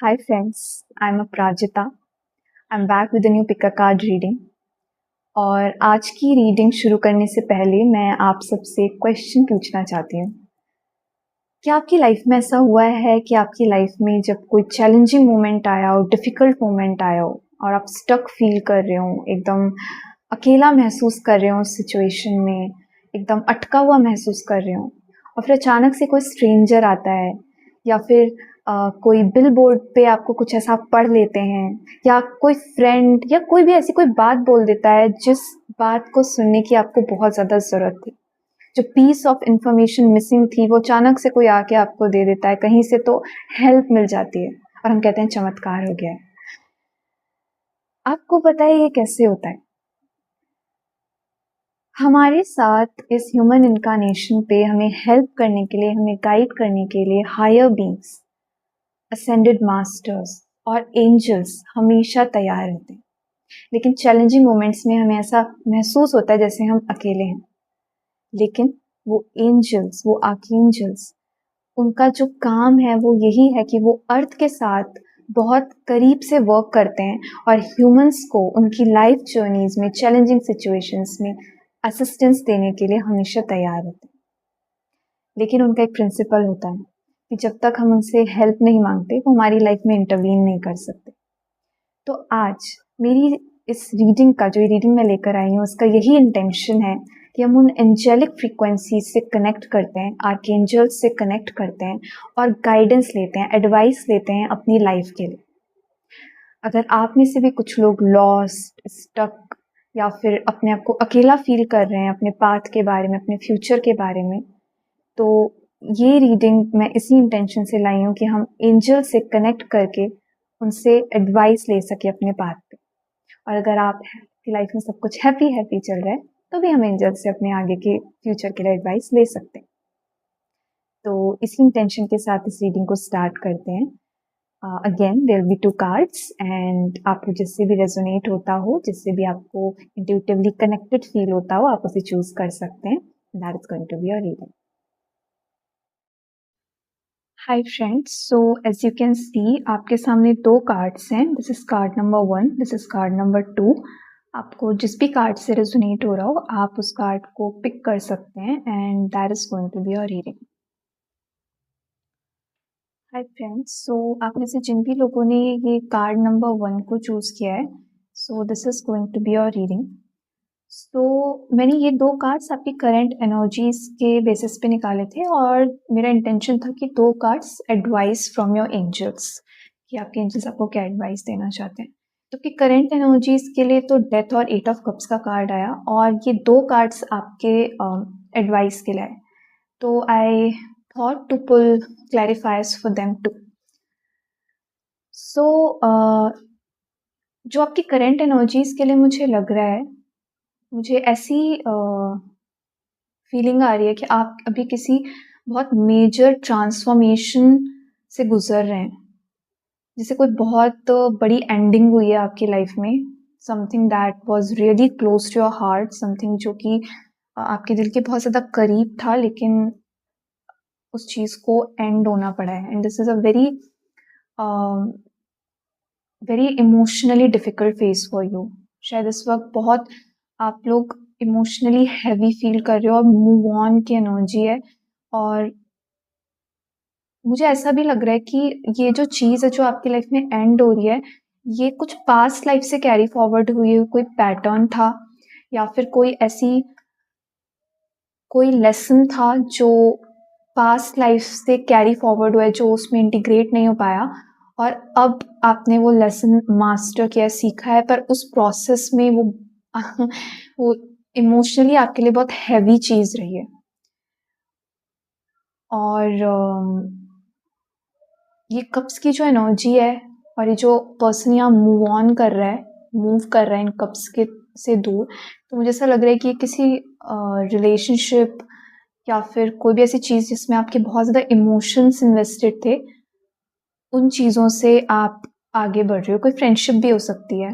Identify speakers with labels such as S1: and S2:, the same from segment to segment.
S1: Hi friends, I'm Aprajita. I'm back with a new pick a card reading. और आज की reading शुरू करने से पहले मैं आप सबसे एक क्वेश्चन पूछना चाहती हूँ। क्या आपकी लाइफ में ऐसा हुआ है कि आपकी लाइफ में जब कोई चैलेंजिंग मोमेंट आया हो, डिफ़िकल्ट मोमेंट आया हो और आप स्टक फील कर रहे हो, एकदम अकेला महसूस कर रहे हो उस सिचुएशन में, एकदम अटका हुआ महसूस कर रहे हो और फिर अचानक से कोई स्ट्रेंजर आता है या फिर कोई बिल बोर्ड पे आपको कुछ ऐसा पढ़ लेते हैं या कोई फ्रेंड या कोई भी ऐसी कोई बात बोल देता है जिस बात को सुनने की आपको बहुत ज़्यादा ज़रूरत थी। जो पीस ऑफ इंफॉर्मेशन मिसिंग थी वो अचानक से कोई आके आपको दे देता है, कहीं से तो हेल्प मिल जाती है और हम कहते हैं चमत्कार हो गया है। आपको पता है ये कैसे होता है? हमारे साथ इस ह्यूमन इनकारनेशन पे हमें हेल्प करने के लिए, हमें गाइड करने के लिए हायर बीइंग्स, असेंडेड मास्टर्स और एंजल्स हमेशा तैयार रहते हैं। लेकिन चैलेंजिंग मोमेंट्स में हमें ऐसा महसूस होता है जैसे हम अकेले हैं। लेकिन वो एंजल्स, वो आर्कएंजल्स, उनका जो काम है वो यही है कि वो अर्थ के साथ बहुत करीब से वर्क करते हैं और ह्यूमंस को उनकी लाइफ जर्नीज में, चैलेंजिंग सिचुएशंस में असिस्टेंस देने के लिए हमेशा तैयार रहते हैं। लेकिन उनका एक प्रिंसिपल होता है कि जब तक हम उनसे हेल्प नहीं मांगते वो हमारी लाइफ में इंटरवीन नहीं कर सकते। तो आज मेरी इस रीडिंग का, जो ये रीडिंग मैं लेकर आई हूँ, उसका यही इंटेंशन है कि हम उन एंजेलिक फ्रीक्वेंसी से कनेक्ट करते हैं, आर्कएंजल से कनेक्ट करते हैं और गाइडेंस लेते हैं, एडवाइस लेते हैं अपनी लाइफ के लिए। अगर आप में से भी कुछ लोग लॉस्ट, स्टक या फिर अपने आप को अकेला फील कर रहे हैं अपने पाथ के बारे में, अपने फ्यूचर के बारे में, तो ये रीडिंग मैं इसी इंटेंशन से लाई हूँ कि हम एंजल से कनेक्ट करके उनसे एडवाइस ले सके अपने पाथ पे। और अगर आप की लाइफ में सब कुछ हैप्पी हैप्पी चल रहा है तो भी हम एंजल से अपने आगे के फ्यूचर के लिए एडवाइस ले सकते हैं। तो इसी इंटेंशन के साथ इस रीडिंग को स्टार्ट करते हैं। Again there will be 2 cards and आपको जिससे भी रेजोनेट होता हो, जिससे भी आपको इंट्यूटिवली कनेक्टेड फील होता हो, आप उसे चूज कर सकते हैं। That is going to be your reading. Hi friends, so as you can see आपके सामने 2 कार्ड्स हैं। This is card number 1, this is card number 2। आपको जिस भी कार्ड से रेजोनेट हो रहा हो आप उस कार्ड को पिक कर सकते हैं and that is going to be your reading. Hi friends, so आप में से जिन भी लोगों ने ये कार्ड नंबर 1 को चूज किया है, so this is going to be your reading. So मैंने ये 2 कार्ड्स आपकी करंट एनर्जीज के बेसिस पे निकाले थे और मेरा इंटेंशन था कि 2 cards advice from your angels, कि आपके एंजल्स आपको क्या एडवाइस देना चाहते हैं। तो कि करंट एनर्जीज के लिए तो डेथ और 8 ऑफ कप्स का कार्ड आया और ये 2 कार्ड्स आपके एडवाइस के लिए आए। तो I thought to pull clarifiers for them too. So जो आपकी करंट एनर्जीज के लिए मुझे लग रहा है, मुझे ऐसी फीलिंग आ रही है कि आप अभी किसी बहुत मेजर ट्रांसफॉर्मेशन से गुजर रहे हैं, जैसे कोई बहुत बड़ी एंडिंग हुई है आपकी लाइफ में, something that was really close to your heart, something जो कि आपके दिल के बहुत ज़्यादा करीब था, लेकिन उस चीज़ को एंड होना पड़ा है। And this is a very very emotionally difficult phase for you. शायद इस वक्त बहुत आप लोग इमोशनली हैवी फील कर रहे हो और मूव ऑन की एनर्जी है। और मुझे ऐसा भी लग रहा है कि ये जो चीज़ है जो आपकी लाइफ में एंड हो रही है, ये कुछ पास्ट लाइफ से कैरी फॉरवर्ड हुई कोई पैटर्न था या फिर कोई लेसन था जो पास्ट लाइफ से कैरी फॉरवर्ड हुआ है, जो उसमें इंटीग्रेट नहीं हो पाया और अब आपने वो लेसन मास्टर किया, सीखा है, पर उस प्रोसेस में वो इमोशनली आपके लिए बहुत हैवी चीज़ रही है। और ये कप्स की जो एनर्जी है और ये जो पर्सन यहाँ मूव ऑन कर रहा है, मूव कर रहा है इन कप्स के से दूर, तो मुझे ऐसा लग रहा है कि किसी रिलेशनशिप या फिर कोई भी ऐसी चीज़ जिसमें आपके बहुत ज़्यादा इमोशंस इन्वेस्टेड थे, उन चीज़ों से आप आगे बढ़ रहे हो। कोई फ्रेंडशिप भी हो सकती है,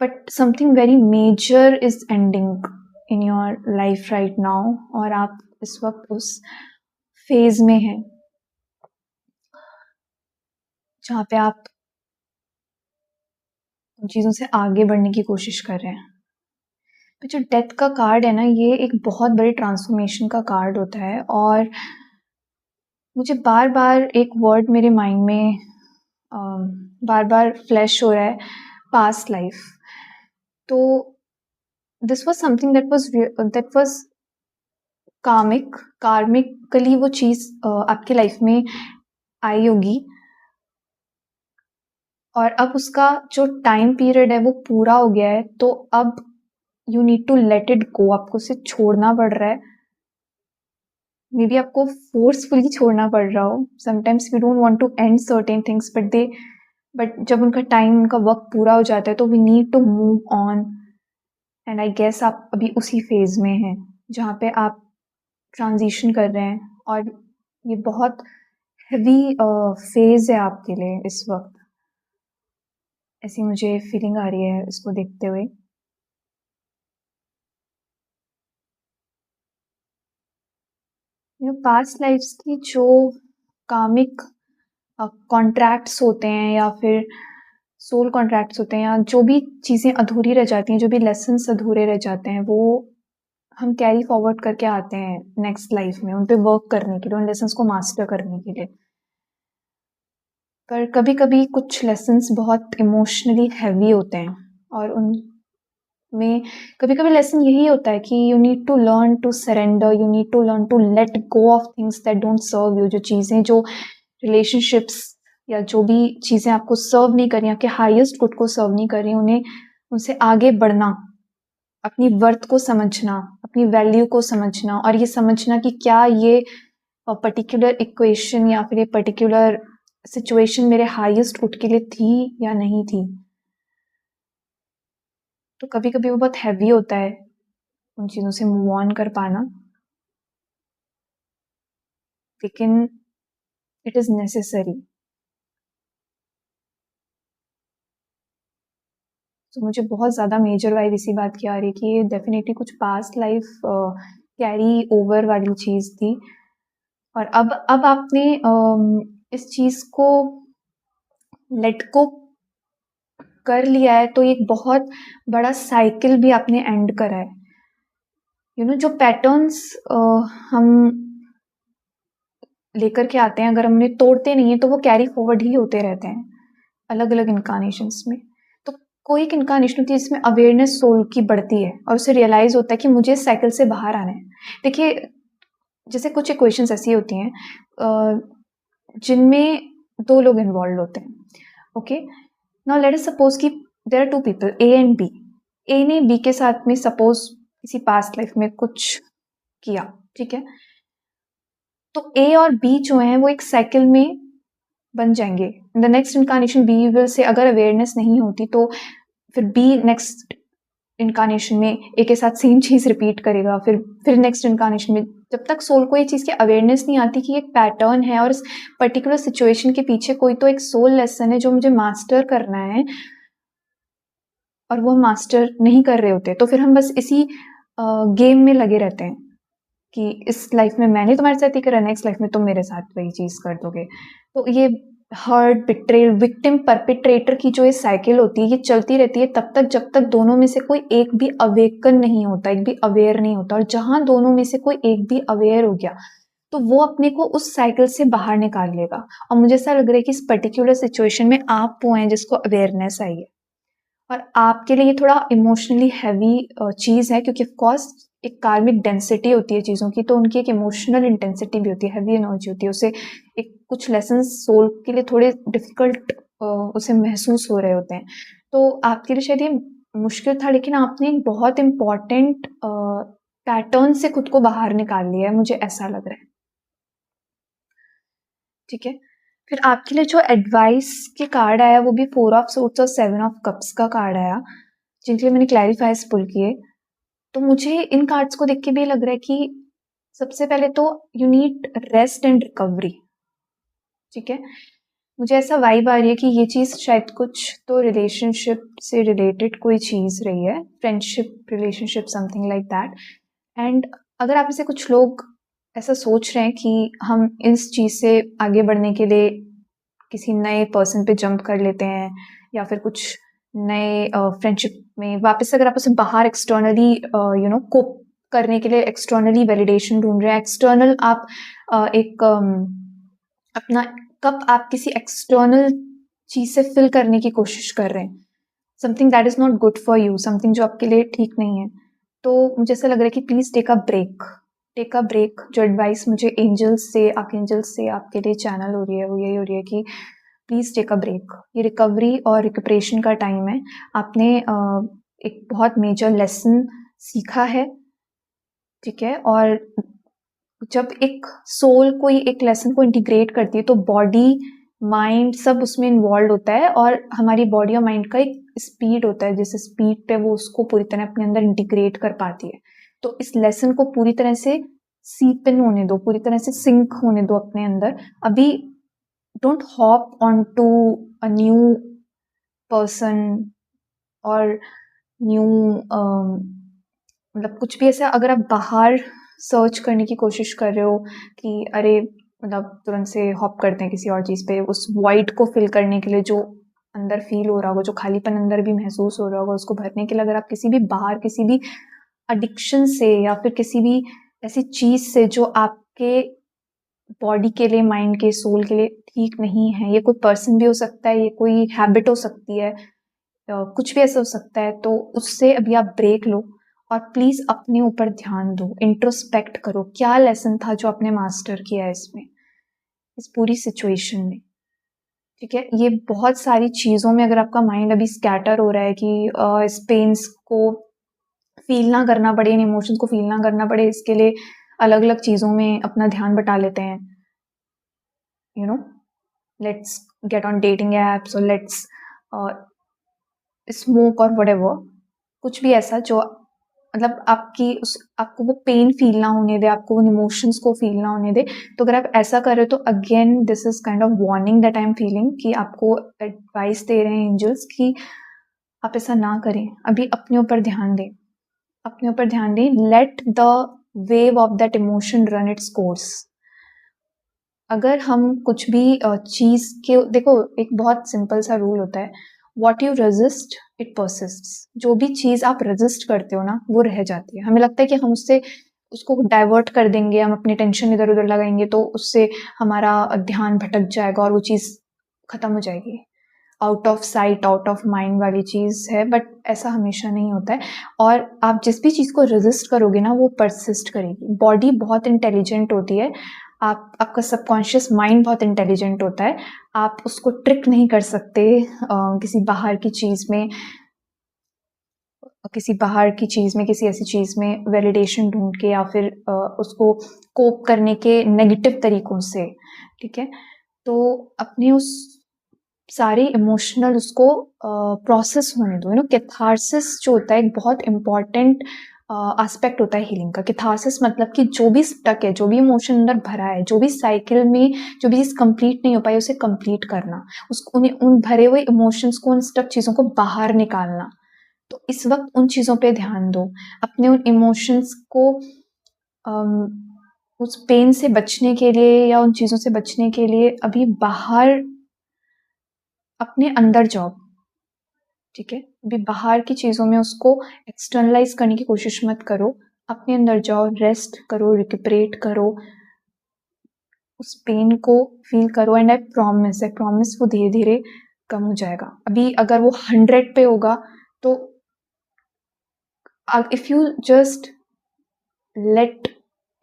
S1: but something very major is ending in your life right now और आप इस वक्त उस फेज में हैं। जहाँ पे आप उन चीज़ों से आगे बढ़ने की कोशिश कर रहे हैं। तो जो डेथ का कार्ड है ना, ये एक बहुत बड़े ट्रांसफॉर्मेशन का कार्ड होता है और मुझे बार-बार एक वर्ड मेरे माइंड में बार-बार फ्लैश हो रहा है, पास्ट लाइफ। तो this was something that was karmically वो चीज़ आपकी लाइफ में आई होगी और अब उसका जो टाइम पीरियड है वो पूरा हो गया है, तो अब you need to let it go, आपको उसे छोड़ना पड़ रहा है। मे बी आपको फोर्सफुली छोड़ना पड़ रहा हो। Sometimes we don't want to end certain things but जब उनका टाइम, उनका वक्त पूरा हो जाता है तो we need to move on. And I guess आप अभी उसी फेज में हैं जहाँ पे आप ट्रांजिशन कर रहे हैं और ये बहुत हैवी फेज है आपके लिए इस वक्त। ऐसी मुझे फीलिंग आ रही है इसको देखते हुए। पास्ट लाइफ्स की जो कामिक कॉन्ट्रैक्ट्स होते हैं या फिर सोल कॉन्ट्रैक्ट्स होते हैं या जो भी चीज़ें अधूरी रह जाती हैं, जो भी लेसन्स अधूरे रह जाते हैं, वो हम कैरी फॉरवर्ड करके आते हैं नेक्स्ट लाइफ में, उन पे वर्क करने के लिए, उन लेसन्स को मास्टर करने के लिए। पर कभी कभी कुछ लेसन्स बहुत इमोशनली हैवी होते हैं और उनमें कभी कभी लेसन यही होता है कि you need to learn to surrender, you need to learn to let go of things that don't serve you. जो चीज़ें, जो रिलेशनशिप्स या जो भी चीज़ें आपको सर्व नहीं कर रही, आपके हाईएस्ट गुड को सर्व नहीं कर रही, उन्हें उनसे आगे बढ़ना, अपनी वर्थ को समझना, अपनी वैल्यू को समझना और ये समझना कि क्या ये पर्टिकुलर इक्वेशन या फिर ये पर्टिकुलर सिचुएशन मेरे हाईएस्ट गुड के लिए थी या नहीं थी। तो कभी कभी वो बहुत हैवी होता है उन चीज़ों से मूव ऑन कर पाना, लेकिन इट इज़ नेसेसरी। तो मुझे बहुत ज़्यादा मेजर वाइब इसी बात की आ रही है कि ये डेफिनेटली कुछ पास्ट लाइफ कैरी ओवर वाली चीज़ थी और अब आपने इस चीज़ को लेट को कर लिया है, तो एक बहुत बड़ा साइकिल भी आपने एंड करा है। जो पैटर्न्स हम लेकर के आते हैं, अगर हम उन्हें तोड़ते नहीं है तो वो कैरी फॉरवर्ड ही होते रहते हैं अलग अलग इनकारनेशंस में। तो कोई एक इनकारनेशन होती है जिसमें अवेयरनेस सोल की बढ़ती है और उसे रियलाइज होता है कि मुझे इस साइकिल से बाहर आना है। देखिए, जैसे कुछ इक्वेशंस ऐसी होती हैं जिनमें दो लोग इन्वॉल्व होते हैं। Okay, now let us suppose कि there are two people, A and B. A ने बी के साथ में सपोज किसी पास्ट लाइफ में कुछ किया, ठीक है। तो ए और बी जो है वो एक साइकिल में बन जाएंगे। In the next incarnation be will say, अगर अवेयरनेस नहीं होती तो फिर बी नेक्स्ट इनकारनेशन में ए के साथ सेम चीज़ रिपीट करेगा, फिर नेक्स्ट इनकारनेशन में, जब तक सोल को ये चीज़ की अवेयरनेस नहीं आती कि एक पैटर्न है और इस पर्टिकुलर सिचुएशन के पीछे कोई तो एक सोल लेसन है जो मुझे मास्टर करना है और वो मास्टर नहीं कर रहे होते, तो फिर हम बस इसी गेम में लगे रहते हैं कि इस लाइफ में मैंने तुम्हारे साथ ही करा, नेक्स्ट लाइफ में तुम मेरे साथ वही चीज़ कर दोगे। तो ये हर्ट, बिट्रेल, विक्टिम, परपिट्रेटर की जो ये साइकिल होती है, ये चलती रहती है तब तक जब तक दोनों में से कोई एक भी अवेकन नहीं होता, एक भी अवेयर नहीं होता। और जहां दोनों में से कोई एक भी अवेयर हो गया तो वो अपने को उस साइकिल से बाहर निकाल लेगा। और मुझे ऐसा लग रहा है कि इस पर्टिकुलर सिचुएशन में आप वो हैं जिसको अवेयरनेस आई है और आपके लिए ये थोड़ा इमोशनली हैवी चीज़ है, क्योंकि ऑफकोर्स एक कार्मिक डेंसिटी होती है चीज़ों की, तो उनकी एक इमोशनल इंटेंसिटी भी होती है, हैवी एनर्जी होती है। उसे एक कुछ लेसन सोल के लिए थोड़े डिफिकल्ट उसे महसूस हो रहे होते हैं। तो आपके लिए शायद ये मुश्किल था, लेकिन आपने एक बहुत इम्पॉर्टेंट पैटर्न से खुद को बाहर निकाल लिया है, मुझे ऐसा लग रहा है। ठीक है, फिर आपके लिए जो एडवाइस के कार्ड आया वो भी 4 ऑफ सोर्ड्स और 7 ऑफ कप्स का कार्ड आया, जिनके लिए मैंने क्लैरिफायर्स पुल किए। तो मुझे इन कार्ड्स को देख के भी लग रहा है कि सबसे पहले तो you need rest and recovery. ठीक है, मुझे ऐसा वाइब आ रही है कि ये चीज़ शायद कुछ तो रिलेशनशिप से रिलेटेड कोई चीज़ रही है, friendship, relationship, something like that. And अगर आप में से कुछ लोग ऐसा सोच रहे हैं कि हम इस चीज़ से आगे बढ़ने के लिए किसी नए पर्सन पे जंप कर लेते हैं, या फिर कुछ नए फ्रेंडशिप में वापस अगर आप उसे बाहर एक्सटर्नली कोप करने के लिए एक्सटर्नली वैलिडेशन ढूंढ रहे हैं, एक्सटर्नल आप एक अपना कप आप किसी एक्सटर्नल चीज से फिल करने की कोशिश कर रहे हैं, something that is not good for you, something जो आपके लिए ठीक नहीं है, तो मुझे ऐसा लग रहा है कि please take a break, take a break. जो एडवाइस मुझे एंजल्स से, आर्कएंजल्स से आपके लिए चैनल हो रही है वो यही हो रही है कि प्लीज टेक अ ब्रेक। ये रिकवरी और रिकपरेशन का टाइम है। आपने एक बहुत मेजर लेसन सीखा है, ठीक है, और जब एक सोल कोई एक लेसन को इंटीग्रेट करती है तो बॉडी माइंड सब उसमें इन्वॉल्व होता है, और हमारी बॉडी और माइंड का एक स्पीड होता है, जिस स्पीड पे वो उसको पूरी तरह अपने अंदर इंटीग्रेट कर पाती है। तो इस लेसन को पूरी तरह से सीप इन होने दो, पूरी तरह से सिंक होने दो अपने अंदर। अभी don't hop on to a new person और न्यू मतलब कुछ भी ऐसा अगर आप बाहर सर्च करने की कोशिश कर रहे हो कि अरे मतलब तुरंत से हॉप करते हैं किसी और चीज़ पे, उस वाइड को फिल करने के लिए जो अंदर फील हो रहा होगा, जो खालीपन अंदर भी महसूस हो रहा होगा, उसको भरने के लिए अगर आप किसी भी बाहर किसी भी एडिक्शन से या फिर किसी भी ऐसी चीज़ से जो आपके बॉडी के लिए, माइंड के, सोल के लिए ठीक नहीं है, ये कोई पर्सन भी हो सकता है, ये कोई हैबिट हो सकती है, कुछ भी ऐसा हो सकता है, तो उससे अभी आप ब्रेक लो और प्लीज अपने ऊपर ध्यान दो, इंट्रोस्पेक्ट करो क्या लेसन था जो आपने मास्टर किया है इसमें, इस पूरी सिचुएशन में, ठीक है। ये बहुत सारी चीजों में अगर आपका माइंड अभी स्कैटर हो रहा है कि इस पेन्स को फील ना करना पड़े, इन इमोशंस को फील ना करना पड़े, इसके लिए अलग अलग चीजों में अपना ध्यान बटा लेते हैं, you know, let's get on dating apps और लेट्स स्मोक और व्हाटएवर, कुछ भी ऐसा जो मतलब आपको वो पेन फील ना होने दे, आपको उन इमोशंस को फील ना होने दे। तो अगर आप ऐसा कर रहे हो तो again this is kind of warning that I am feeling, कि आपको एडवाइस दे रहे हैं एंजल्स कि आप ऐसा ना करें, अभी अपने ऊपर ध्यान दें, अपने ऊपर ध्यान दें। Let the wave of that emotion run its course. अगर हम कुछ भी चीज के, देखो एक बहुत सिंपल सा रूल होता है, वॉट यू रेजिस्ट इट परसिस्ट्स। जो भी चीज आप रेजिस्ट करते हो ना वो रह जाती है। हमें लगता है कि हम उसको डाइवर्ट कर देंगे, हम अपनी टेंशन इधर उधर लगाएंगे तो उससे हमारा ध्यान भटक जाएगा और वो चीज खत्म हो जाएगी। Out of sight out of mind वाली चीज है, बट ऐसा हमेशा नहीं होता है। और आप जिस भी चीज को रेजिस्ट करोगे ना वो परसिस्ट करेगी। बॉडी बहुत इंटेलिजेंट होती है, आपका सबकॉन्शियस माइंड बहुत इंटेलिजेंट होता है, आप उसको ट्रिक नहीं कर सकते किसी बाहर की चीज में, किसी ऐसी चीज में वैलिडेशन ढूंढ के या फिर उसको कोप करने के नेगेटिव तरीकों से, ठीक है। तो अपने उस सारे इमोशनल उसको प्रोसेस होने दो, कैथारसिस जो होता है एक बहुत इंपॉर्टेंट एस्पेक्ट होता है हीलिंग का। कैथारसिस मतलब कि जो भी स्टक है, जो भी इमोशन अंदर भरा है, जो भी साइकिल में जो भी चीज कंप्लीट नहीं हो पाई उसे कंप्लीट करना, उन भरे हुए इमोशंस को, उन स्टक चीजों को बाहर निकालना। तो इस वक्त उन चीजों पे ध्यान दो, अपने उन इमोशंस को उस पेन से बचने के लिए या उन चीजों से बचने के लिए अभी बाहर अपने अंदर जाओ, ठीक है। अभी बाहर की चीजों में उसको एक्सटर्नलाइज करने की कोशिश मत करो, अपने अंदर जाओ, रेस्ट करो, रिकपरेट करो, उस पेन को फील करो, एंड आई प्रॉमिस वो धीरे धीरे कम हो जाएगा। अभी अगर वो 100 पे होगा तो if you just let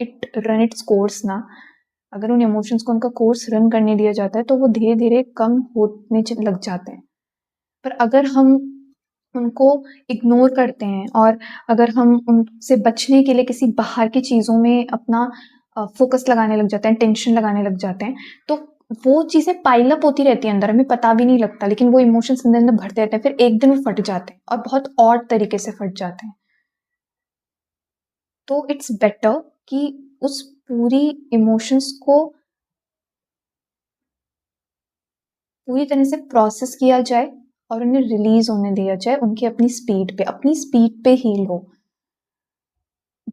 S1: it run its course ना, अगर उन इमोशंस को उनका कोर्स रन करने दिया जाता है तो वो धीरे धीरे कम होने लग जाते हैं। पर अगर हम उनको इग्नोर करते हैं और अगर हम उनसे बचने के लिए किसी बाहर की चीज़ों में अपना फोकस लगाने लग जाते हैं, टेंशन लगाने लग जाते हैं, तो वो चीज़ें पाइल अप होती रहती है अंदर, हमें पता भी नहीं लगता, लेकिन वो इमोशंस अंदर अंदर भरते रहते हैं, फिर एक दिन वो फट जाते हैं और बहुत और तरीके से फट जाते हैं। तो इट्स बेटर कि उस पूरी इमोशंस को पूरी तरह से प्रोसेस किया जाए और उन्हें रिलीज होने दिया जाए, उनकी अपनी स्पीड पे हील हो।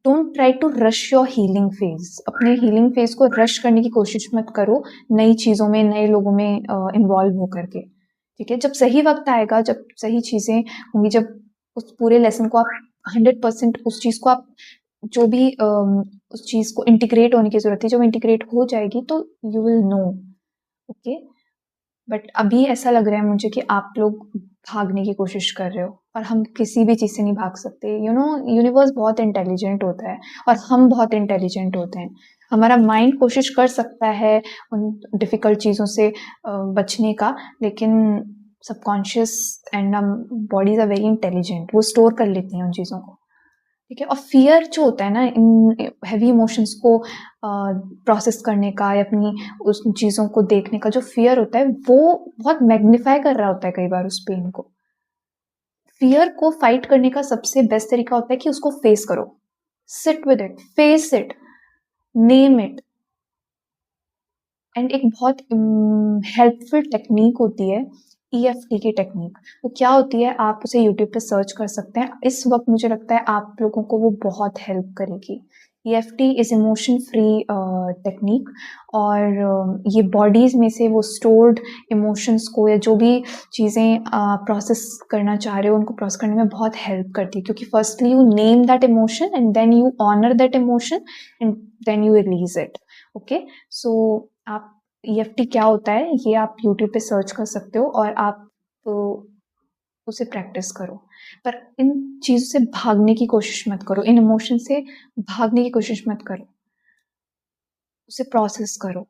S1: Don't try to rush your healing phase. अपने हीलिंग फेज को रश करने की कोशिश मत करो नई चीज़ों में, नए लोगों में इन्वॉल्व हो करके। ठीक है, जब सही वक्त आएगा, जब सही चीज़ें होंगी, जब उस पूरे लेसन को आप 100% उस चीज़ को आप जो भी उस चीज़ को इंटीग्रेट होने की ज़रूरत है, जब इंटीग्रेट हो जाएगी तो you will know. Okay, but अभी ऐसा लग रहा है मुझे कि आप लोग भागने की कोशिश कर रहे हो, और हम किसी भी चीज़ से नहीं भाग सकते। यू नो, यूनिवर्स बहुत इंटेलिजेंट होता है और हम बहुत इंटेलिजेंट होते हैं। हमारा माइंड कोशिश कर सकता है उन डिफ़िकल्ट चीज़ों से बचने का, लेकिन subconscious and bodies are very intelligent, वो स्टोर कर लेती हैं उन चीज़ों को। ठीक है, और फियर जो होता है ना, इन हैवी इमोशंस को प्रोसेस करने का या अपनी उस चीज़ों को देखने का जो फियर होता है, वो बहुत मैग्नीफाई कर रहा होता है कई बार उस पेन को। फियर को फाइट करने का सबसे बेस्ट तरीका होता है कि उसको फेस करो, seat with it, face it, name it. And एक बहुत हेल्पफुल टेक्निक होती है EFT की टेक्निक। वो क्या होती है, आप उसे यूट्यूब पे सर्च कर सकते हैं। इस वक्त मुझे लगता है आप लोगों को वो बहुत हेल्प करेगी। EFT is emotion free technique, और ये बॉडीज़ में से वो स्टोर्ड इमोशंस को या जो भी चीज़ें प्रोसेस करना चाह रहे हो उनको प्रोसेस करने में बहुत हेल्प करती है, क्योंकि firstly you name that emotion and then you honour that emotion and then you release it. Okay, so आप EFT क्या होता है ये आप यूट्यूब पे सर्च कर सकते हो और आप उसे प्रैक्टिस करो। पर इन चीज़ों से भागने की कोशिश मत करो, इन इमोशन से भागने की कोशिश मत करो, उसे प्रोसेस करो।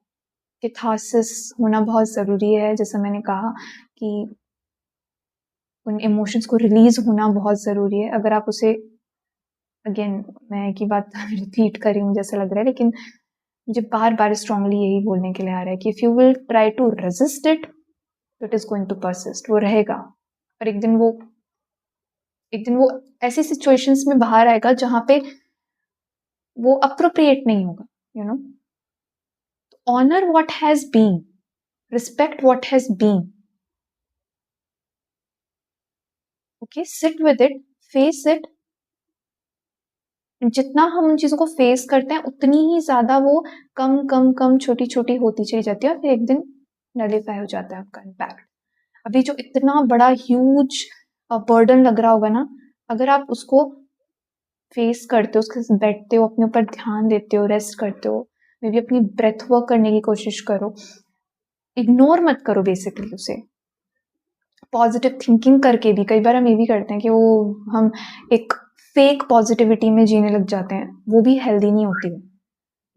S1: कैथारसिस होना बहुत ज़रूरी है, जैसा मैंने कहा कि उन इमोशंस को रिलीज़ होना बहुत ज़रूरी है। अगर आप उसे, अगेन मैं एक ही बात रिपीट कर रही हूँ जैसा लग रहा है, लेकिन मुझे बार-बार स्ट्रांगली यही बोलने के लिए आ रहा है कि if you will try to resist it, it is going to persist, वो रहेगा। और एक दिन वो ऐसी सिचुएशंस में बाहर आएगा जहाँ पे वो अप्रोप्रिएट नहीं होगा, you know. Honour what has been, respect what has been, okay, sit with it, face it. जितना हम उन चीज़ों को फेस करते हैं उतनी ही ज़्यादा वो कम कम कम छोटी-छोटी होती चली जाती है और फिर एक दिन नलिफाई हो जाता है आपका इम्पैक्ट। अभी जो इतना बड़ा ह्यूज बर्डन लग रहा होगा ना, अगर आप उसको फेस करते हो, उसके साथ बैठते हो, अपने ऊपर ध्यान देते हो, रेस्ट करते हो, मे बी अपनी ब्रेथ वर्क करने की कोशिश करो, इग्नोर मत करो बेसिकली उसे। पॉजिटिव थिंकिंग करके भी कई बार हम ये भी करते हैं कि हम एक फेक पॉजिटिविटी में जीने लग जाते हैं, वो भी हेल्दी नहीं होती है।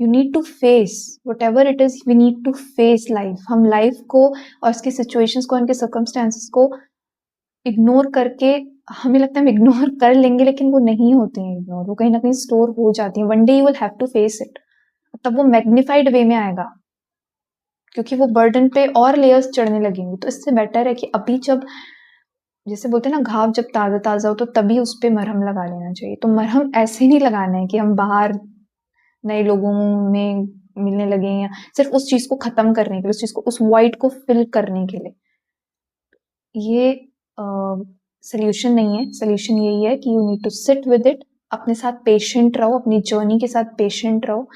S1: You need to face whatever it is, we need to face life. हम लाइफ को और उसकी सिचुएशंस को, उनके सर्कमस्टेंसेस को इग्नोर करके, हमें लगता है हम इग्नोर कर लेंगे, लेकिन वो नहीं होते हैं इग्नोर, वो कहीं ना कहीं स्टोर हो जाती हैं। One day you will have to face it, तब वो मैग्नीफाइड वे में आएगा, क्योंकि वो बर्डन पे और लेयर्स चढ़ने लगेंगी। तो इससे बेटर है कि अभी जब, जैसे बोलते हैं ना, घाव जब ताज़ा ताज़ा हो तो तभी उस पर मरहम लगा लेना चाहिए। तो मरहम ऐसे नहीं लगाना है कि हम बाहर नए लोगों में मिलने लगे या सिर्फ उस चीज़ को ख़त्म करने के लिए, उस चीज़ को, उस वाइड को फिल करने के लिए। ये सोल्यूशन नहीं है। सोल्यूशन यही है कि you need to sit with it, अपने साथ पेशेंट रहो, अपनी जर्नी के साथ पेशेंट रहो।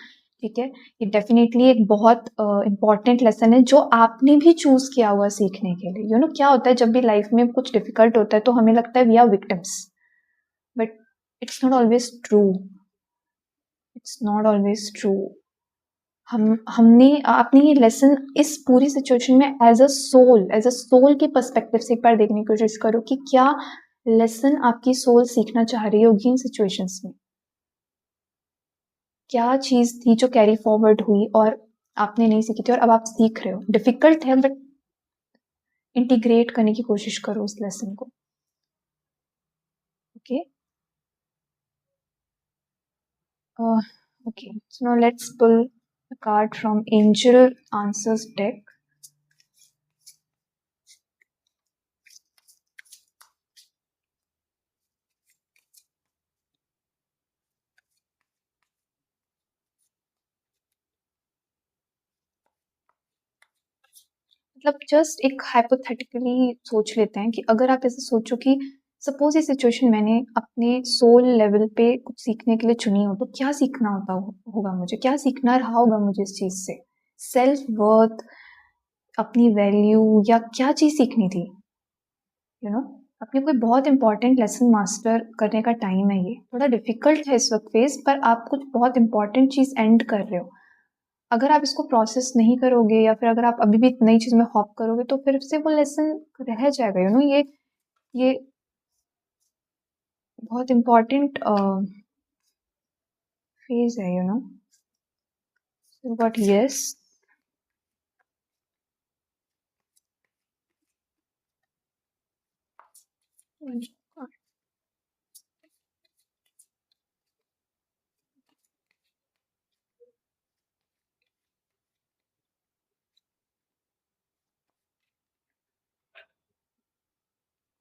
S1: ठीक है, ये डेफिनेटली एक बहुत इंपॉर्टेंट लेसन है जो आपने भी चूज किया हुआ सीखने के लिए। यू नो, क्या होता है जब भी लाइफ में कुछ डिफिकल्ट होता है तो हमें लगता है we are victims, but it's not always true, it's not always true. हमने आपने ये लेसन इस पूरी सिचुएशन में एज अ सोल के पर्सपेक्टिव से एक बार देखने की कोशिश करो कि क्या लेसन आपकी सोल सीखना चाह रही होगी इन सिचुएशंस में। क्या चीज़ थी जो कैरी फॉरवर्ड हुई और आपने नहीं सीखी थी और अब आप सीख रहे हो। डिफिकल्ट है बट इंटीग्रेट करने की कोशिश करो उस लेसन को। Okay, okay, so now let's pull a card from Angel Answers deck. मतलब जस्ट एक हाइपोथेटिकली सोच लेते हैं कि अगर आप ऐसे सोचो कि सपोज ये सिचुएशन मैंने अपने सोल लेवल पे कुछ सीखने के लिए चुनी हो, तो क्या सीखना होगा मुझे, क्या सीखना रहा होगा मुझे इस चीज़ से? सेल्फ वर्थ, अपनी वैल्यू, या क्या चीज़ सीखनी थी? यू नो अपने कोई बहुत इंपॉर्टेंट लेसन मास्टर करने का टाइम है। ये थोड़ा डिफिकल्ट है इस वक्त फेस, पर आप कुछ बहुत इंपॉर्टेंट चीज़ एंड कर रहे हो। अगर आप इसको प्रोसेस नहीं करोगे, या फिर अगर आप अभी भी नई चीज़ में हॉप करोगे, तो फिर से वो लेसन रह जाएगा। ये बहुत इंपॉर्टेंट फेज है। But yes,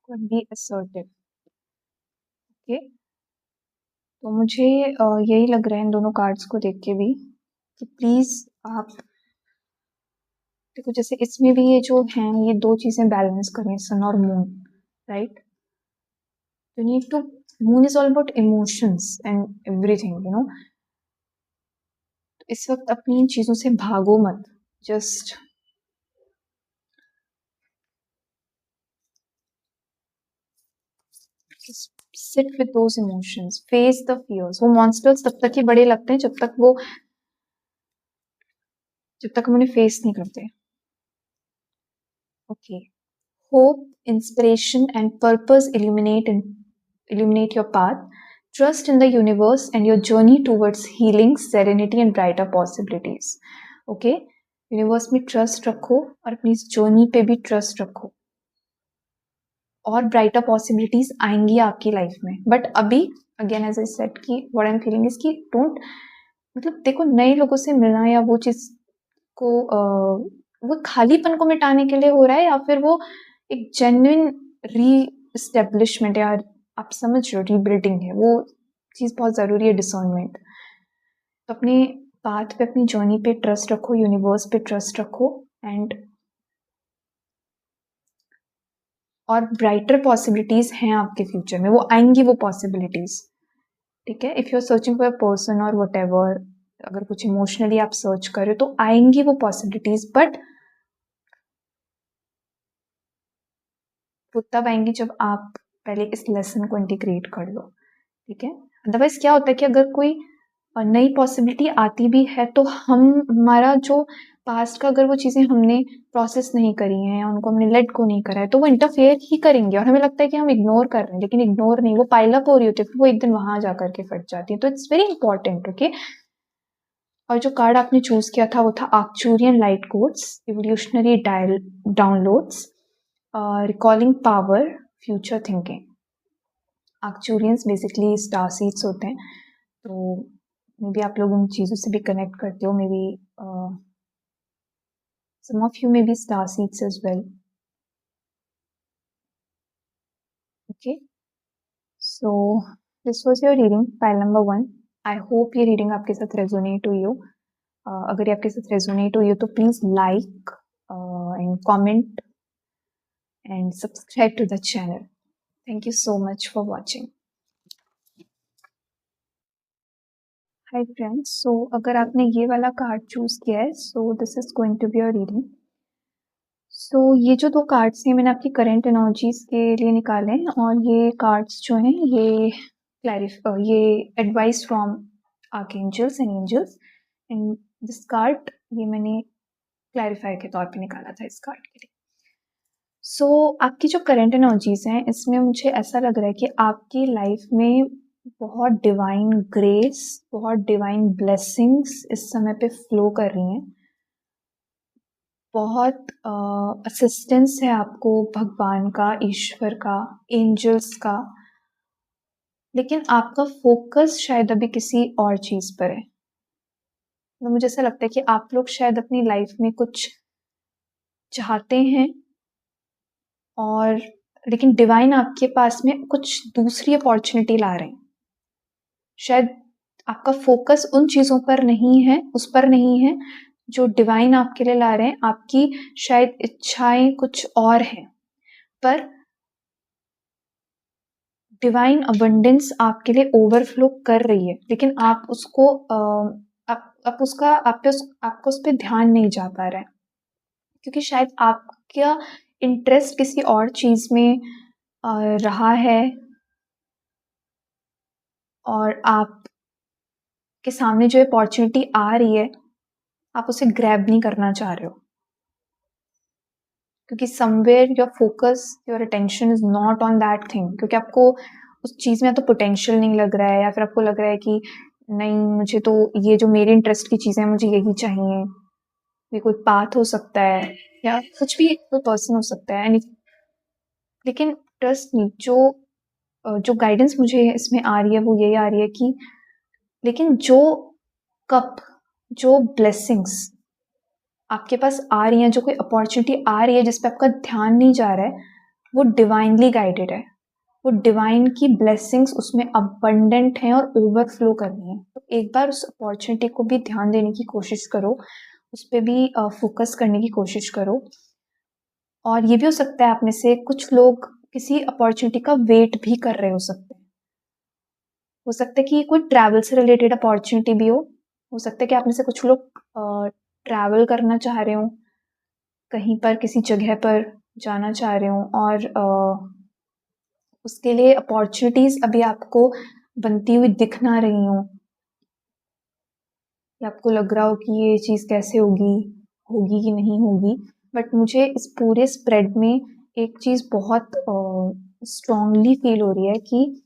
S1: be assertive. Okay, तो मुझे यही लग रहा है इन दोनों कार्ड्स को देख के भी, कि प्लीज आप देखो, जैसे इसमें भी ये जो हैं, ये दो चीजें बैलेंस करें, सन और moon, right? You need to, moon is all about emotions and everything, इस वक्त अपनी इन चीजों से भागो मत, just sit with those emotions, face the fears. वो मॉन्स्टर्स तब तक ही बड़े लगते हैं जब तक हम उन्हें फेस नहीं करते। Okay, hope, inspiration, and purpose illuminate your path. Trust in the universe and your journey towards healing, serenity, and brighter possibilities. Okay, universe में ट्रस्ट रखो और अपनी इस जर्नी पे भी ट्रस्ट रखो, और ब्राइटर पॉसिबिलिटीज आएंगी आपकी लाइफ में। बट अभी अगेन एज आई सेड कि what I am feeling is कि डोंट, मतलब देखो, नए लोगों से मिलना या वो चीज को वो खालीपन को मिटाने के लिए हो रहा है, या फिर वो एक जेन्युइन री एस्टेब्लिशमेंट, या आप समझ रहे हो, रीबिल्डिंग है। वो चीज़ बहुत ज़रूरी है, डिसर्नमेंट। तो अपने पाथ पे, अपनी जर्नी पे ट्रस्ट रखो, यूनिवर्स पे ट्रस्ट रखो, एंड और ब्राइटर पॉसिबिलिटीज हैं आपके फ्यूचर में, वो आएंगी वो पॉसिबिलिटीज। ठीक है, if you are searching for a person और वट एवर, अगर कुछ इमोशनली आप सर्च कर रहे हो, तो आएंगी वो पॉसिबिलिटीज, बट वो तब आएंगी जब आप पहले इस लेसन को इंटीग्रेट कर लो। ठीक है, अदरवाइज क्या होता है कि अगर कोई नई पॉसिबिलिटी आती भी है, तो हमारा जो पास्ट का, अगर वो चीज़ें हमने प्रोसेस नहीं करी हैं, या उनको हमने लेट को नहीं करा है, तो वो इंटरफेयर ही करेंगे, और हमें लगता है कि हम इग्नोर कर रहे हैं, लेकिन इग्नोर नहीं, वो पाइलअप हो रही होती है, फिर वो एक दिन वहां जा करके फट जाती है। तो इट्स वेरी इंपॉर्टेंट। ओके, और जो कार्ड आपने चूज किया था वो था Arcturian light codes, evolutionary downloads, recalling power, future thinking. Arcturians basically star seeds होते हैं, तो मे बी आप लोग उन चीज़ों से भी कनेक्ट करते हो, maybe some of you may be star seeds as well. Okay, so this was your reading, pile number 1। I hope ये रीडिंग आपके साथ रेजोनेट हुई हो। अगर ये आपके साथ रेजोनेट हुई हो, तो please like and comment and subscribe to the channel. Thank you so much for watching. Hi friends, so अगर आपने ये वाला कार्ड चूज किया है, so this is going to be your reading. So ये जो दो कार्ड्स हैं, मैंने आपकी करंट एनर्जीज के लिए निकाले हैं, और ये कार्ड्स जो हैं, ये advice from archangels and angels, and this card ये मैंने क्लैरिफाई के तौर पे निकाला था इस कार्ड के लिए। सो आपकी जो करंट एनर्जीज हैं, इसमें मुझे ऐसा लग रहा है कि आपकी लाइफ में बहुत डिवाइन ग्रेस, बहुत डिवाइन ब्लेसिंग्स इस समय पे फ्लो कर रही हैं। बहुत असिस्टेंस है आपको भगवान का, ईश्वर का, एंजल्स का, लेकिन आपका फोकस शायद अभी किसी और चीज़ पर है। तो मुझे ऐसा लगता है कि आप लोग शायद अपनी लाइफ में कुछ चाहते हैं, और लेकिन डिवाइन आपके पास में कुछ दूसरी अपॉर्चुनिटी ला रहे हैं। शायद आपका फोकस उन चीज़ों पर नहीं है, उस पर नहीं है जो डिवाइन आपके लिए ला रहे हैं। आपकी शायद इच्छाएं कुछ और हैं, पर डिवाइन अबंडेंस आपके लिए ओवरफ्लो कर रही है, लेकिन आप उसको आप उसका आपको उस पर ध्यान नहीं जा पा रहा है, क्योंकि शायद आपका इंटरेस्ट किसी और चीज़ में रहा है और आपके सामने जो अपॉर्चुनिटी आ रही है आप उसे ग्रैब नहीं करना चाह रहे हो, क्योंकि somewhere your focus your attention is not on that thing, क्योंकि आपको उस चीज़ में तो पोटेंशियल नहीं लग रहा है, या फिर आपको लग रहा है कि नहीं, मुझे तो ये जो मेरे इंटरेस्ट की चीज़ें हैं मुझे यही चाहिए, ये कोई पाथ हो सकता है या कुछ भी, कोई पर्सन हो सकता है। लेकिन ट्रस्ट मी, जो गाइडेंस मुझे इसमें आ रही है वो यही आ रही है कि लेकिन जो कप, जो ब्लेसिंग्स आपके पास आ रही हैं, जो कोई अपॉर्चुनिटी आ रही है जिस पे आपका ध्यान नहीं जा रहा है, वो डिवाइनली गाइडेड है। वो डिवाइन की ब्लेसिंग्स उसमें अबंडेंट हैं और ओवरफ्लो कर रही हैं। तो एक बार उस अपॉर्चुनिटी को भी ध्यान देने की कोशिश करो, उस पर भी फोकस करने की कोशिश करो। और ये भी हो सकता है आप में से कुछ लोग किसी अपॉर्चुनिटी का वेट भी कर रहे हो सकते हैं। हो सकता है कि कोई ट्रैवल से रिलेटेड अपॉर्चुनिटी भी हो सकता है कि आप में से कुछ लोग ट्रैवल करना चाह रहे हो, कहीं पर किसी जगह पर जाना चाह रहे हो, और उसके लिए अपॉर्चुनिटीज़ अभी आपको बनती हुई दिख ना रही हो, या आपको लग रहा हो कि ये चीज़ कैसे होगी, होगी कि नहीं होगी। बट मुझे इस पूरे स्प्रेड में एक चीज़ बहुत स्ट्रांगली फील हो रही है कि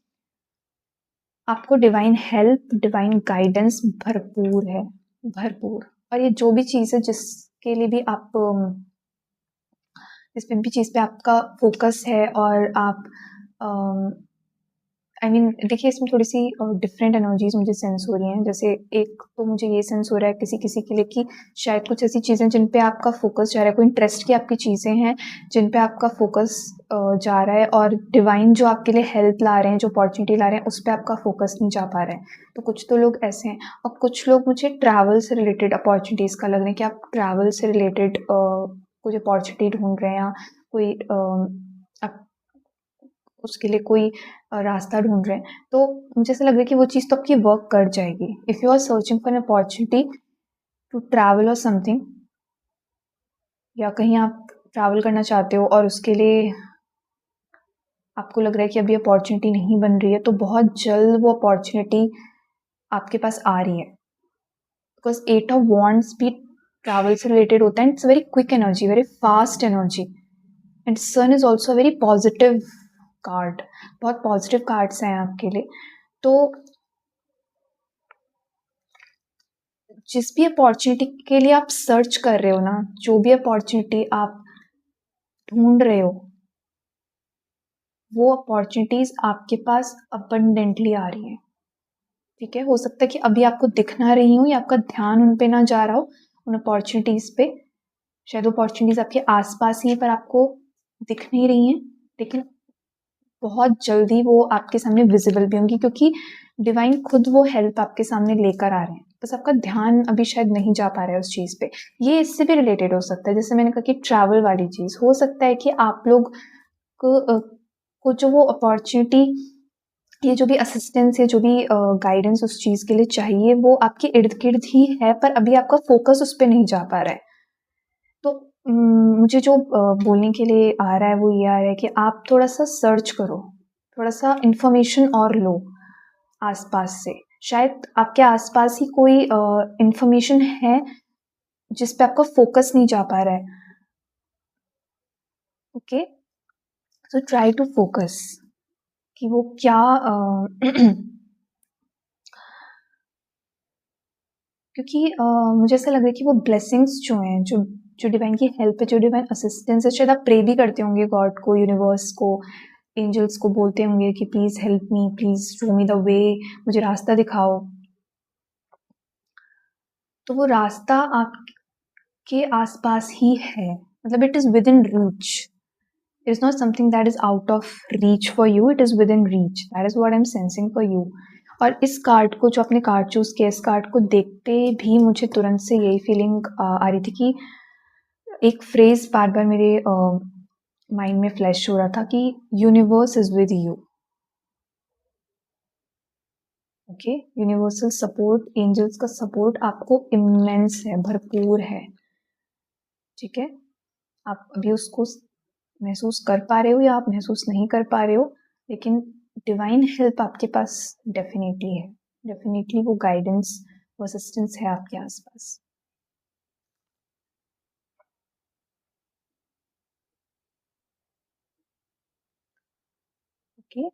S1: आपको डिवाइन हेल्प, डिवाइन गाइडेंस भरपूर है, भरपूर। और ये जो भी चीज़ है जिसके लिए भी आप जिस भी चीज़ पे आपका फोकस है और आप देखिए, इसमें थोड़ी सी डिफरेंट एनर्जीज मुझे सेंस हो रही हैं। जैसे एक तो मुझे ये सेंस हो रहा है किसी किसी के लिए कि शायद कुछ ऐसी चीज़ें जिन पे आपका फोकस जा रहा है, कोई इंटरेस्ट की आपकी चीज़ें हैं जिन पे आपका फोकस जा रहा है, और डिवाइन जो आपके लिए हेल्प ला रहे हैं, जो अपॉर्चुनिटी ला रहे हैं, उस पर आपका फोकस नहीं जा पा रहा है। तो कुछ तो लोग ऐसे हैं, और कुछ लोग मुझे ट्रैवल से रिलेटेड अपॉर्चुनिटीज़ का लग रहा है कि आप ट्रैवल से रिलेटेड कुछ अपॉर्चुनिटी ढूंढ रहे हैं, या कोई उसके लिए कोई रास्ता ढूंढ रहे हैं। तो मुझे ऐसा लग रहा है कि वो चीज़ तो आपकी वर्क कर जाएगी। If you are searching for an opportunity to travel और समथिंग, या कहीं आप ट्रैवल करना चाहते हो और उसके लिए आपको लग रहा है कि अभी अपॉर्चुनिटी नहीं बन रही है, तो बहुत जल्द वो अपॉर्चुनिटी आपके पास आ रही है। बिकॉज 8 ऑफ वॉन्ड्स भी ट्रैवल से रिलेटेड होता है, it's very quick energy, very fast energy, and sun is also very positive card. बहुत पॉजिटिव कार्ड्स हैं आपके लिए। तो जिस भी अपॉर्चुनिटी के लिए आप सर्च कर रहे हो ना, जो भी अपॉर्चुनिटी आप ढूंढ रहे हो, वो अपॉर्चुनिटीज आपके पास अबंडेंटली आ रही हैं। ठीक है, हो सकता है कि अभी आपको दिख ना रही हो, या आपका ध्यान उन पे ना जा रहा हो, उन अपॉर्चुनिटीज पे। शायद अपॉर्चुनिटीज आपके आसपास ही है पर आपको दिख नहीं रही हैं, लेकिन बहुत जल्दी वो आपके सामने विजिबल भी होंगी, क्योंकि डिवाइन खुद वो हेल्प आपके सामने लेकर आ रहे हैं। बस आपका ध्यान अभी शायद नहीं जा पा रहा है उस चीज़ पे। ये इससे भी रिलेटेड हो सकता है, जैसे मैंने कहा कि ट्रैवल वाली चीज़ हो सकता है कि आप लोग को जो वो अपॉर्चुनिटी, ये जो भी असिस्टेंस है, जो भी गाइडेंस उस चीज़ के लिए चाहिए, वो आपके इर्द गिर्द ही है, पर अभी आपका फोकस उस पर नहीं जा पा रहा है। तो मुझे जो बोलने के लिए आ रहा है वो ये आ रहा है कि आप थोड़ा सा सर्च करो, थोड़ा सा इंफॉर्मेशन और लो आसपास से। शायद आपके आसपास ही कोई इंफॉर्मेशन है जिस पे आपका फोकस नहीं जा पा रहा है। Okay, so try to focus कि वो क्या क्योंकि मुझे ऐसा लग रहा है कि वो ब्लेसिंग्स जो हैं, जो डिवाइन की हेल्प है, जो डिवाइन असिस्टेंस है, शायद आप प्रे भी करते होंगे गॉड को, यूनिवर्स को, एंजल्स को बोलते होंगे कि please help me, please show me the way, मुझे रास्ता दिखाओ। तो वो रास्ता आपके आसपास ही है, मतलब it is with in reach. It is not something that is out of reach for you, it is with in reach. That is what I am sensing for you. और इस कार्ड को, जो आपने कार्ड चूज़ किया, इस card को देखते भी मुझे तुरंत से यही फीलिंग आ रही थी कि एक फ्रेज बार बार मेरे माइंड में फ्लैश हो रहा था कि universe is with you. Okay, universal support, angels का सपोर्ट आपको इमेंस है, भरपूर है। ठीक है, आप अभी उसको महसूस कर पा रहे हो या आप महसूस नहीं कर पा रहे हो, लेकिन डिवाइन हेल्प आपके पास डेफिनेटली है। डेफिनेटली वो गाइडेंस, वो असिस्टेंस है आपके आसपास। Okay,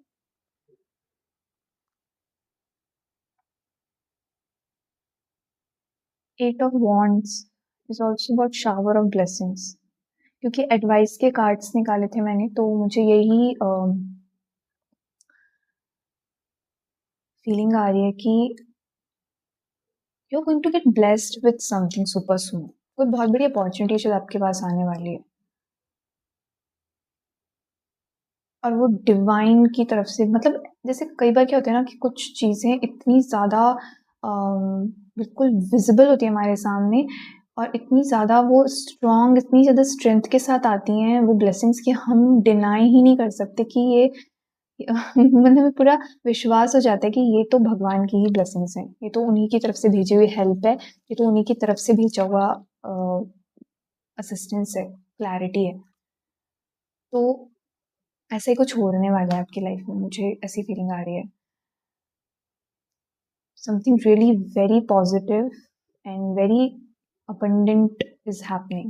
S1: 8 of Wands is also about shower of blessings. क्योंकि एडवाइस के कार्ड्स निकाले थे मैंने, तो मुझे यही फीलिंग आ रही है कि you are going to get blessed with something super soon. कोई बहुत बड़ी अपॉर्चुनिटी शायद आपके पास आने वाली है, और वो डिवाइन की तरफ से, मतलब जैसे कई बार क्या होता है ना कि कुछ चीज़ें इतनी ज़्यादा बिल्कुल विजिबल होती है हमारे सामने, और इतनी ज़्यादा वो स्ट्रॉन्ग, इतनी ज़्यादा स्ट्रेंथ के साथ आती हैं वो ब्लेसिंग्स कि हम डिनाई ही नहीं कर सकते कि ये मतलब हमें पूरा विश्वास हो जाता है कि ये तो भगवान की ही ब्लेसिंग्स हैं, ये तो उन्हीं की तरफ से भेजी हुई हेल्प है, ये तो उन्हीं की तरफ से भेजा हुआ असिस्टेंस है, क्लैरिटी है। तो ऐसा ही कुछ होने वाला है आपकी लाइफ में, मुझे ऐसी फीलिंग आ रही है। Something really very positive and very abundant is happening.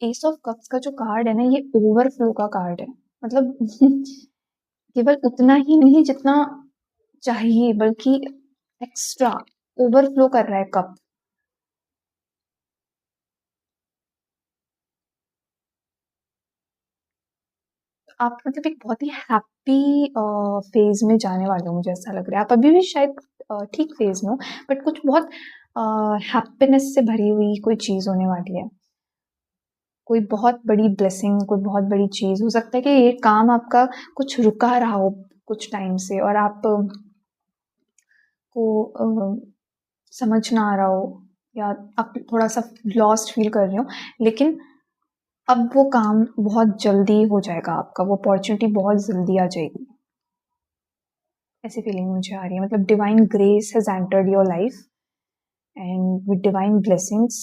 S1: S of cups का जो कार्ड है ना, ये ओवरफ्लो का कार्ड है। मतलब केवल उतना ही नहीं जितना चाहिए, बल्कि एक्स्ट्रा ओवरफ्लो कर रहा है कप। आप मतलब एक बहुत ही हैप्पी फेज में जाने वाले हो, मुझे ऐसा लग रहा है। आप अभी भी शायद ठीक फेज में हो, बट कुछ बहुत हैप्पीनेस से भरी हुई कोई चीज होने वाली है। कोई बहुत बड़ी ब्लेसिंग, कोई बहुत बड़ी चीज हो सकता है कि ये काम आपका कुछ रुका रहा हो कुछ टाइम से, और आप को समझ ना आ रहा हो, या आप थोड़ा सा लॉस्ट फील कर रहे हो, लेकिन अब वो काम बहुत जल्दी हो जाएगा आपका, वो अपॉर्चुनिटी बहुत जल्दी आ जाएगी। ऐसी फीलिंग मुझे आ रही है। मतलब divine grace has entered your life, and with divine blessings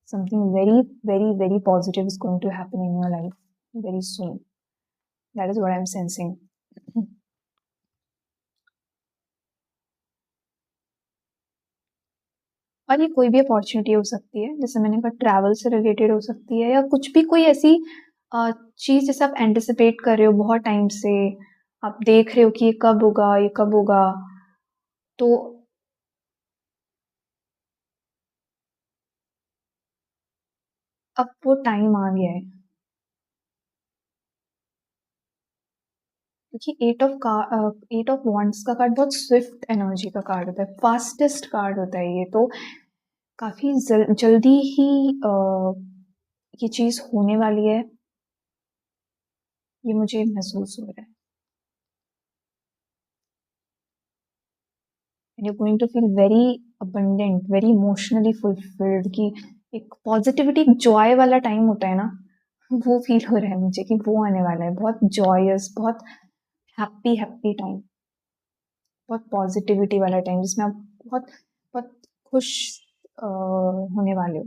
S1: something very very very positive is going to happen in your life very soon. That is what I am sensing. और ये कोई भी opportunity हो सकती है, जैसे मैंने कहा ट्रैवल से रिलेटेड हो सकती है, या कुछ भी कोई ऐसी चीज़ जैसे आप एंटिसिपेट कर रहे हो बहुत टाइम से, आप देख रहे हो कि ये कब होगा, ये कब होगा, तो अब वो टाइम आ गया है। क्योंकि एट ऑफ वॉन्ड्स का कार्ड बहुत स्विफ्ट एनर्जी का कार्ड होता है, फास्टेस्ट कार्ड होता है ये, तो काफ़ी जल्दी ही ये चीज़ होने वाली है, ये मुझे महसूस हो रहा है। And you going to feel very abundant, very emotionally fulfilled, कि एक पॉजिटिविटी, एक जॉय वाला टाइम होता है ना, वो फील हो रहा है मुझे कि वो आने वाला है, बहुत जॉयस, बहुत हैप्पी हैप्पी टाइम, बहुत पॉजिटिविटी वाला टाइम, जिसमें आप बहुत बहुत खुश होने वाले हो।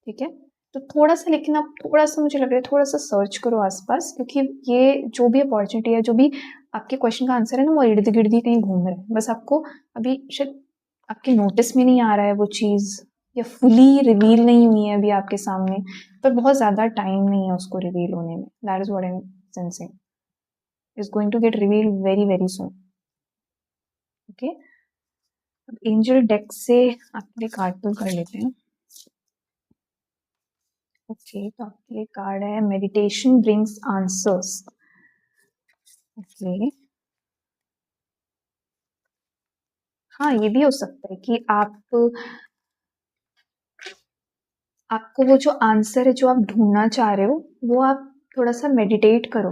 S1: ठीक है, तो थोड़ा सा, लेकिन आप थोड़ा सा, मुझे लग रहा है थोड़ा सा सर्च करो आसपास, क्योंकि ये जो भी अपॉर्चुनिटी है, जो भी आपके क्वेश्चन का आंसर है ना, वो इर्द गिर्द ही कहीं घूम रहा है। बस आपको अभी शायद आपके नोटिस में नहीं आ रहा है वो चीज़, या फुली रिवील नहीं हुई है अभी आपके सामने, पर बहुत ज़्यादा टाइम नहीं है उसको रिवील होने में। That is what I am sensing, is going to get reveal very very soon. Okay, अब एंजल डेक से आपके लिए कार्ड पुल कर लेते हैं। ओके, तो आपके लिए कार्ड है मेडिटेशन ब्रिंग्स आंसर्स। ओके, हाँ, ये भी हो सकता है कि आपको वो जो आंसर है जो आप ढूंढना चाह रहे हो, वो आप थोड़ा सा मेडिटेट करो।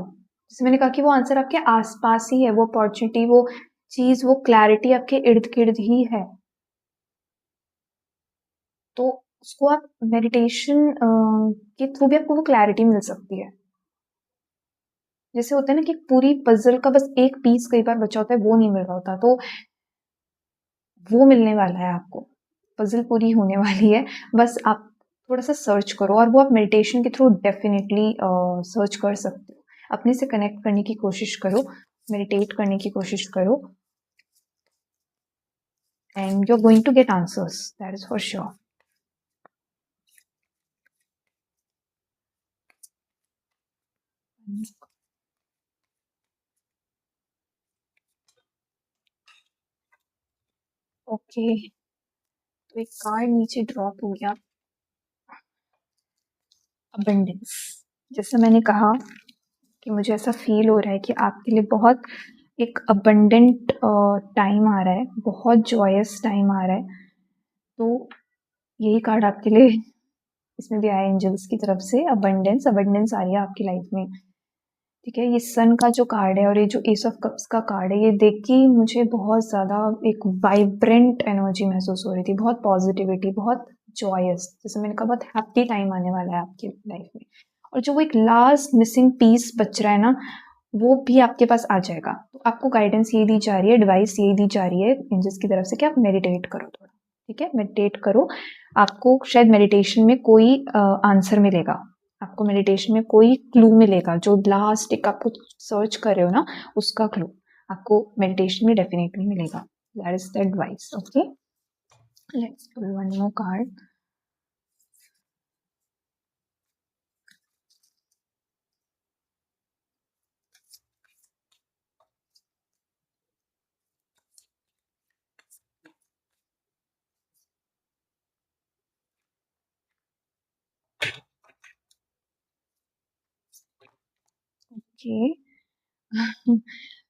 S1: जैसे मैंने कहा कि वो आंसर आपके आसपास ही है, वो अपॉर्चुनिटी, वो चीज, वो क्लैरिटी आपके इर्द गिर्द ही है। तो उसको आप मेडिटेशन के थ्रू भी आपको वो क्लैरिटी मिल सकती है। जैसे होता है ना कि पूरी पजल का बस एक पीस कई बार बचा होता है, वो नहीं मिल रहा होता, तो वो मिलने वाला है आपको, पजल पूरी होने वाली है। बस आप थोड़ा सा सर्च करो, और वो आप मेडिटेशन के थ्रू डेफिनेटली सर्च कर सकते हो। अपने से कनेक्ट करने की कोशिश करो, मेडिटेट करने की कोशिश करो, and you're going to get answers, that is for sure. Okay, तो एक कार्ड नीचे ड्रॉप हो गया, अबंडेंस। जैसे मैंने कहा कि मुझे ऐसा फील हो रहा है कि आपके लिए बहुत एक अबंडेंट टाइम आ रहा है, बहुत जॉयस टाइम आ रहा है। तो यही कार्ड आपके लिए, इसमें भी आया एंजल्स की तरफ से, अबंडेंस आ रही है आपकी लाइफ में। ठीक है, ये सन का जो कार्ड है और ये जो एस ऑफ कप्स का कार्ड है, ये देख के मुझे बहुत ज़्यादा एक वाइब्रेंट एनर्जी महसूस हो रही थी, बहुत पॉजिटिविटी, बहुत जॉयस, जैसे मैंने कहा बहुत हैप्पी टाइम आने वाला है आपकी लाइफ में। और जो वो एक लास्ट मिसिंग पीस बच रहा है ना, वो भी आपके पास आ जाएगा। तो आपको गाइडेंस ये दी जा रही है, एडवाइस ये दी जा रही है एंजल्स की तरफ से कि आप मेडिटेट करो थोड़ा। ठीक है, मेडिटेट करो, आपको शायद मेडिटेशन में कोई आंसर मिलेगा, आपको मेडिटेशन में कोई क्लू मिलेगा, जो लास्ट एक आपको सर्च कर रहे हो ना, उसका क्लू आपको मेडिटेशन में डेफिनेटली मिलेगा। That is the advice. Okay, let's pull one more card. Okay.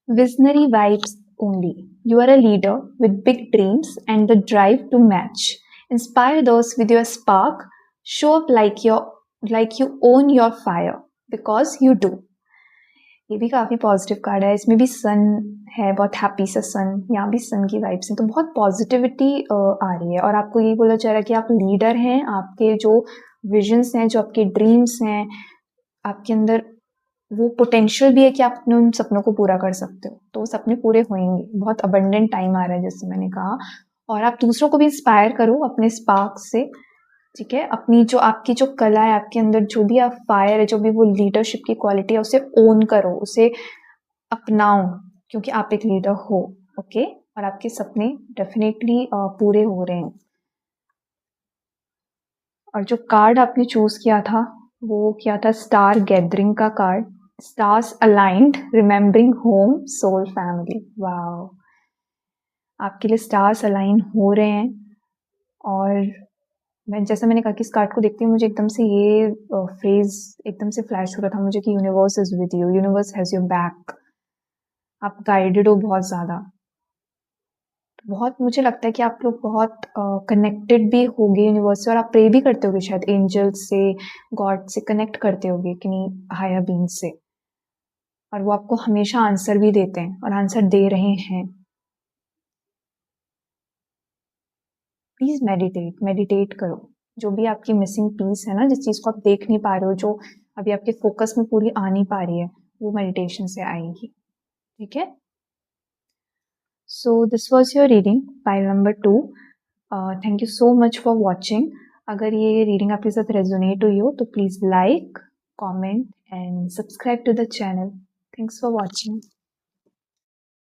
S1: Visionary vibes only. You are a leader with big dreams and the drive to match. Inspire those with your spark. Show up like you own your fire because you do. ये भी काफी positive card है, इसमें भी सन है, बहुत happy सा सन, यहाँ भी सन की वाइब्स हैं, तो बहुत पॉजिटिविटी आ रही है। और आपको ये बोला जा रहा है कि आप लीडर हैं, आपके जो विजन्स हैं, जो आपके ड्रीम्स हैं, आपके अंदर वो पोटेंशियल भी है कि आप अपने उन सपनों को पूरा कर सकते हो, तो वो सपने पूरे होंगे। बहुत अबंडेंट टाइम आ रहा है जैसे मैंने कहा, और आप दूसरों को भी इंस्पायर करो अपने स्पार्क से। ठीक है, अपनी जो आपकी जो कला है, आपके अंदर जो भी आप फायर है, जो भी वो लीडरशिप की क्वालिटी है, उसे ओन करो, उसे अपनाओ, क्योंकि आप एक लीडर हो। ओके, और आपके सपने डेफिनेटली पूरे हो रहे हैं। और जो कार्ड आपने चूज किया था, वो किया था स्टार गैदरिंग का card, stars aligned, remembering home, soul, family. Wow, आपके लिए स्टार्स अलाइन हो रहे हैं। और मैं, जैसे मैंने कहा कि इस कार्ड को देखते ही मुझे एकदम से ये फ्रेज एकदम से फ्लैश हो रहा था मुझे कि universe is with you, universe has your back, आप गाइडेड हो बहुत ज़्यादा। बहुत मुझे लगता है कि आप लोग बहुत कनेक्टेड भी होगे यूनिवर्स से, और आप प्रे भी करते होगे शायद एंजल्स से, गॉड से कनेक्ट करते होगे किन्हीं हायर बीइंग से, और वो आपको हमेशा आंसर भी देते हैं और आंसर दे रहे हैं। प्लीज मेडिटेट करो, जो भी आपकी मिसिंग पीस है ना, जिस चीज़ को आप देख नहीं पा रहे हो, जो अभी आपके फोकस में पूरी आ नहीं पा रही है, वो मेडिटेशन से आएगी। ठीक है, so this was your reading pile number 2। Thank you so much for watching. अगर ये रीडिंग आपके साथ रेजोनेट हुई हो तो please like, comment and subscribe to the channel. Thanks for watching.